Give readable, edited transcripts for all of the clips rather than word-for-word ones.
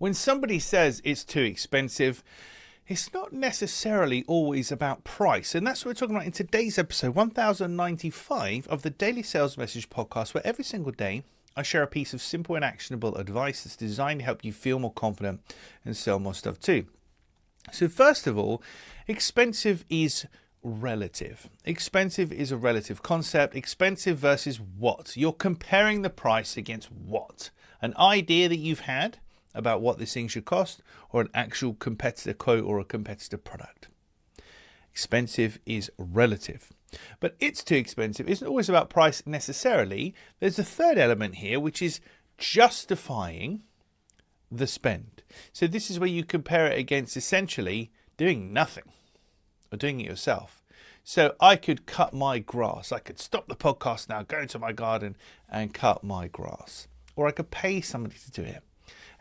When somebody says it's too expensive, it's not necessarily always about price. And that's what we're talking about in today's episode 1095 of the Daily Sales Message podcast, where every single day I share a piece of simple and actionable advice that's designed to help you feel more confident and sell more stuff too. So first of all, expensive is relative. Expensive is a relative concept. Expensive versus what? You're comparing the price against what? An idea that you've had about what this thing should cost, or an actual competitor quote or a competitor product. Expensive is relative. But it's too expensive isn't always about price necessarily. There's a third element here, which is justifying the spend. So this is where you compare it against essentially doing nothing or doing it yourself. So I could cut my grass. I could stop the podcast now, go into my garden and cut my grass. Or I could pay somebody to do it.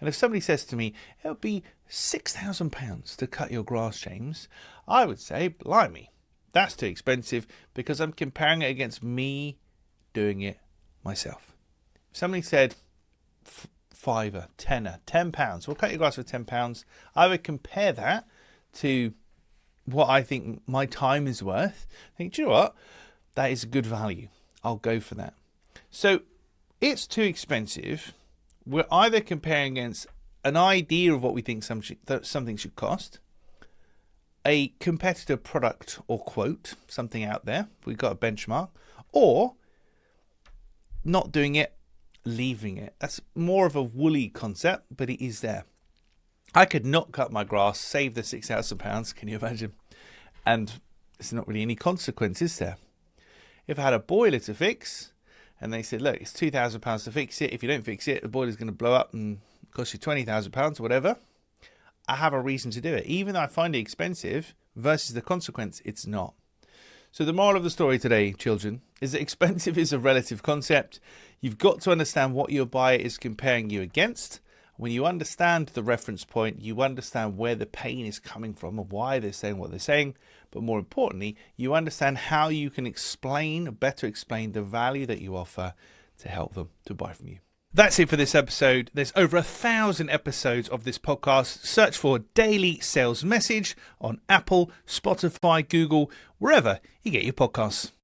And if somebody says to me, it would be £6,000 to cut your grass, James, I would say, blimey, that's too expensive because I'm comparing it against me doing it myself. If somebody said, fiver, tenner, £10, we'll cut your grass for £10, I would compare that to what I think my time is worth. I think, do you know what? That is a good value. I'll go for that. So it's too expensive. We're either comparing against an idea of what we think something should cost, a competitor product or quote, something out there, we've got a benchmark, or not doing it, leaving it. That's more of a woolly concept, but it is there. I could not cut my grass, save the £6,000, can you imagine? And there's not really any consequence, is there? If I had a boiler to fix, and they said, look, it's £2,000 to fix it. If you don't fix it, the boiler's going to blow up and cost you £20,000 or whatever. I have a reason to do it. Even though I find it expensive versus the consequence, it's not. So the moral of the story today, children, is that expensive is a relative concept. You've got to understand what your buyer is comparing you against. When you understand the reference point, you understand where the pain is coming from and why they're saying what they're saying. But more importantly, you understand how you can better explain the value that you offer to help them to buy from you. That's it for this episode. There's over 1,000 episodes of this podcast. Search for Daily Sales Message on Apple, Spotify, Google, wherever you get your podcasts.